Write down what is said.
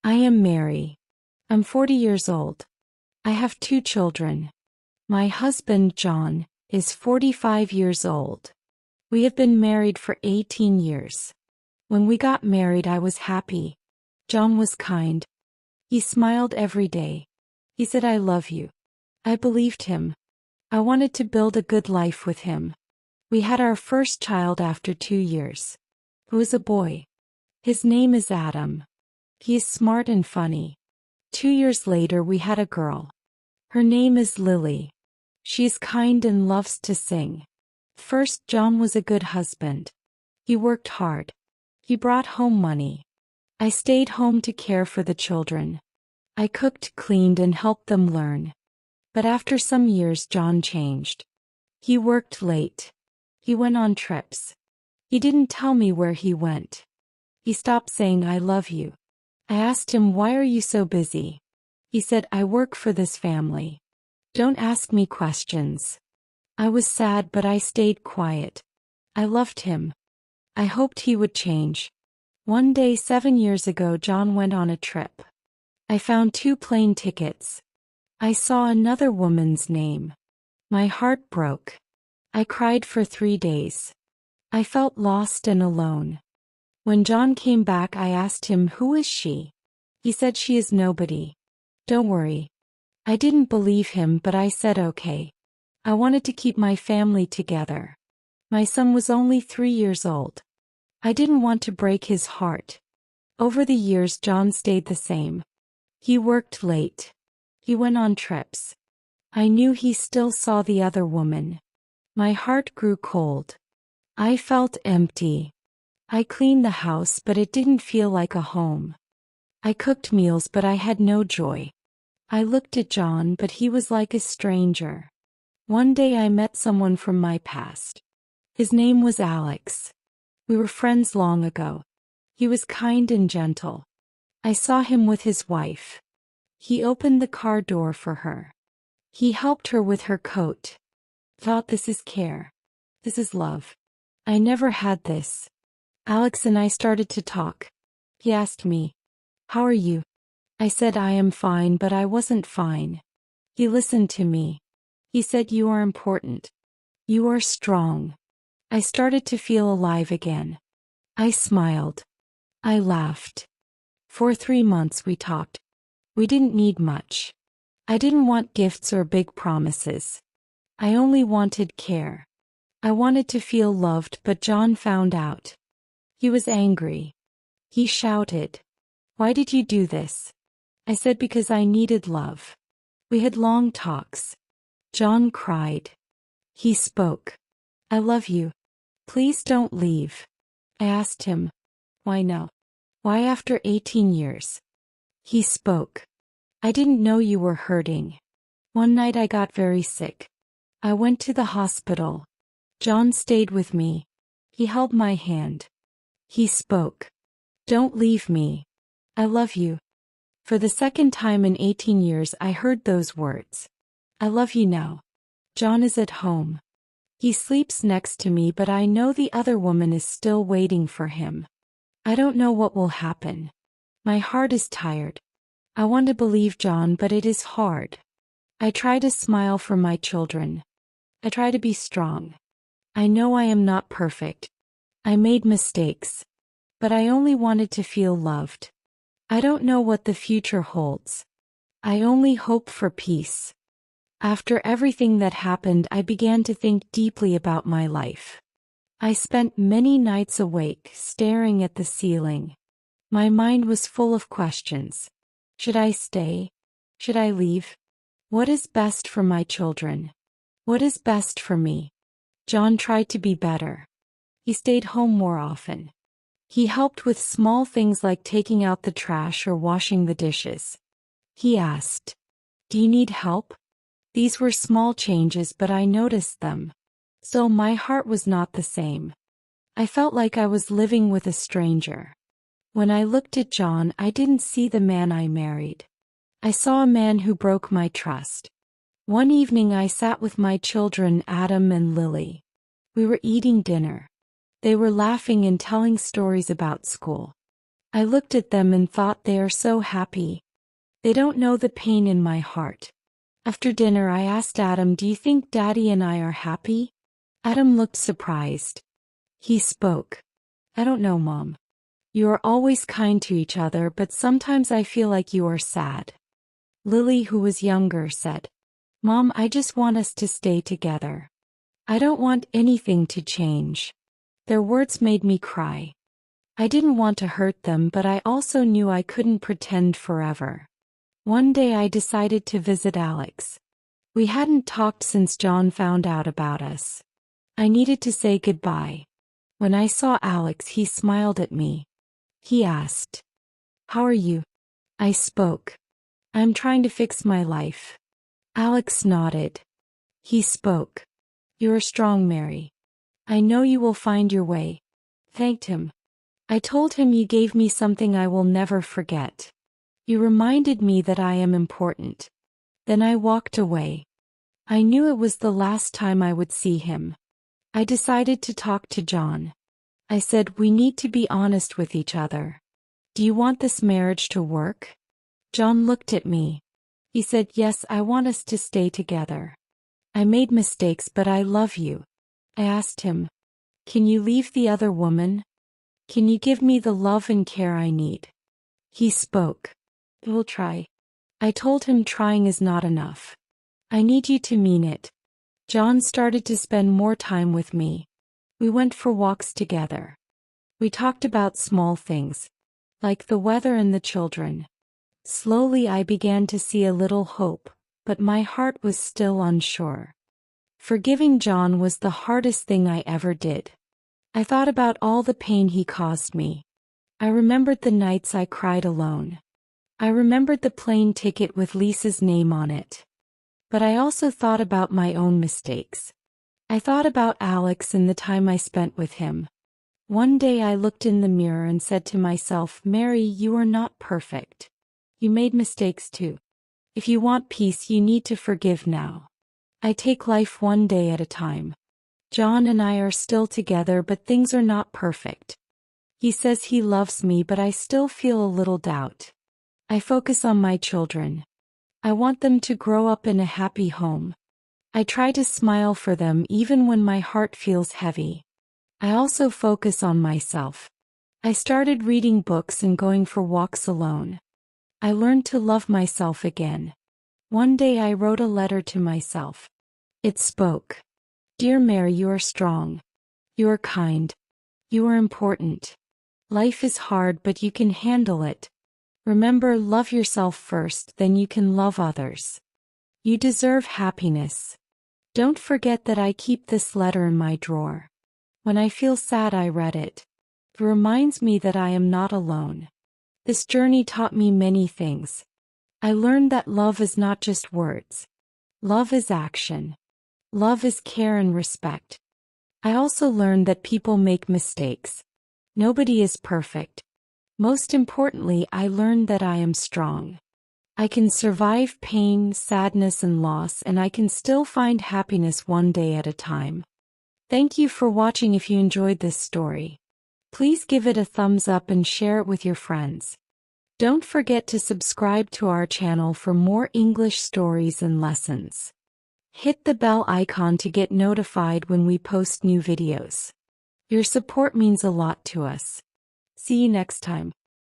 I am Mary. I'm 40 years old. I have 2 children. My husband, John, is 45 years old. We have been married for 18 years. When we got married, I was happy. John was kind. He smiled every day. He said, "I love you." I believed him. I wanted to build a good life with him. We had our first child after 2 years. It was a boy. His name is Adam. He is smart and funny. 2 years later, we had a girl. Her name is Lily. She is kind and loves to sing. First, John was a good husband. He worked hard. He brought home money. I stayed home to care for the children. I cooked, cleaned, and helped them learn. But after some years, John changed. He worked late. He went on trips. He didn't tell me where he went. He stopped saying, "I love you." I asked him, "Why are you so busy?" He said, "I work for this family. Don't ask me questions." I was sad, but I stayed quiet. I loved him. I hoped he would change. One day 7 years ago, John went on a trip. I found 2 plane tickets. I saw another woman's name. My heart broke. I cried for 3 days. I felt lost and alone. When John came back, I asked him, "Who is she?" He said, "She is nobody. Don't worry." I didn't believe him, but I said okay. I wanted to keep my family together. My son was only 3 years old. I didn't want to break his heart. Over the years, John stayed the same. He worked late. He went on trips. I knew he still saw the other woman. My heart grew cold. I felt empty. I cleaned the house, but it didn't feel like a home. I cooked meals, but I had no joy. I looked at John, but he was like a stranger. One day I met someone from my past. His name was Alex. We were friends long ago. He was kind and gentle. I saw him with his wife. He opened the car door for her. He helped her with her coat. Thought, this is care. This is love. I never had this. Alex and I started to talk. He asked me, "How are you?" I said, "I am fine," but I wasn't fine. He listened to me. He said, "You are important. You are strong." I started to feel alive again. I smiled. I laughed. For 3 months we talked. We didn't need much. I didn't want gifts or big promises. I only wanted care. I wanted to feel loved, but John found out. He was angry. He shouted, "Why did you do this?" I said, "Because I needed love." We had long talks. John cried. He spoke. "I love you. Please don't leave." I asked him, "Why no? Why after 18 years?" He spoke. "I didn't know you were hurting. One night I got very sick. I went to the hospital. John stayed with me. He held my hand. He spoke. Don't leave me. I love you." For the second time in 18 years, I heard those words. I love you now. John is at home. He sleeps next to me, but I know the other woman is still waiting for him. I don't know what will happen. My heart is tired. I want to believe John, but it is hard. I try to smile for my children. I try to be strong. I know I am not perfect. I made mistakes. But I only wanted to feel loved. I don't know what the future holds. I only hope for peace. After everything that happened, I began to think deeply about my life. I spent many nights awake, staring at the ceiling. My mind was full of questions. Should I stay? Should I leave? What is best for my children? What is best for me? John tried to be better. He stayed home more often. He helped with small things like taking out the trash or washing the dishes. He asked, "Do you need help?" These were small changes, but I noticed them. So my heart was not the same. I felt like I was living with a stranger. When I looked at John, I didn't see the man I married. I saw a man who broke my trust. One evening I sat with my children, Adam and Lily. We were eating dinner. They were laughing and telling stories about school. I looked at them and thought they are so happy. They don't know the pain in my heart. After dinner I asked Adam, do you think Daddy and I are happy? Adam looked surprised. He spoke. I don't know, Mom. You are always kind to each other, but sometimes I feel like you are sad. Lily, who was younger, said, Mom, I just want us to stay together. I don't want anything to change. Their words made me cry. I didn't want to hurt them, but I also knew I couldn't pretend forever. One day I decided to visit Alex. We hadn't talked since John found out about us. I needed to say goodbye. When I saw Alex, he smiled at me. He asked, How are you? I spoke. I'm trying to fix my life. Alex nodded. He spoke. You're strong, Mary. I know you will find your way. Thanked him. I told him you gave me something I will never forget. You reminded me that I am important. Then I walked away. I knew it was the last time I would see him. I decided to talk to John. I said, we need to be honest with each other. Do you want this marriage to work? John looked at me. He said, yes, I want us to stay together. I made mistakes, but I love you. I asked him, can you leave the other woman? Can you give me the love and care I need? He spoke. We'll try. I told him trying is not enough. I need you to mean it. John started to spend more time with me. We went for walks together. We talked about small things, like the weather and the children. Slowly I began to see a little hope, but my heart was still unsure. Forgiving John was the hardest thing I ever did. I thought about all the pain he caused me. I remembered the nights I cried alone. I remembered the plane ticket with Lisa's name on it. But I also thought about my own mistakes. I thought about Alex and the time I spent with him. One day I looked in the mirror and said to myself, Mary, you are not perfect. You made mistakes too. If you want peace, you need to forgive now. I take life one day at a time. John and I are still together, but things are not perfect. He says he loves me, but I still feel a little doubt. I focus on my children. I want them to grow up in a happy home. I try to smile for them even when my heart feels heavy. I also focus on myself. I started reading books and going for walks alone. I learned to love myself again. One day I wrote a letter to myself. It spoke. Dear Mary, you are strong. You are kind. You are important. Life is hard, but you can handle it. Remember, love yourself first, then you can love others. You deserve happiness. Don't forget that I keep this letter in my drawer. When I feel sad, I read it. It reminds me that I am not alone. This journey taught me many things. I learned that love is not just words. Love is action. Love is care and respect. I also learned that people make mistakes. Nobody is perfect. Most importantly, I learned that I am strong. I can survive pain, sadness, and loss, and I can still find happiness one day at a time. Thank you for watching. If you enjoyed this story, please give it a thumbs up and share it with your friends. Don't forget to subscribe to our channel for more English stories and lessons. Hit the bell icon to get notified when we post new videos. Your support means a lot to us. See you next time.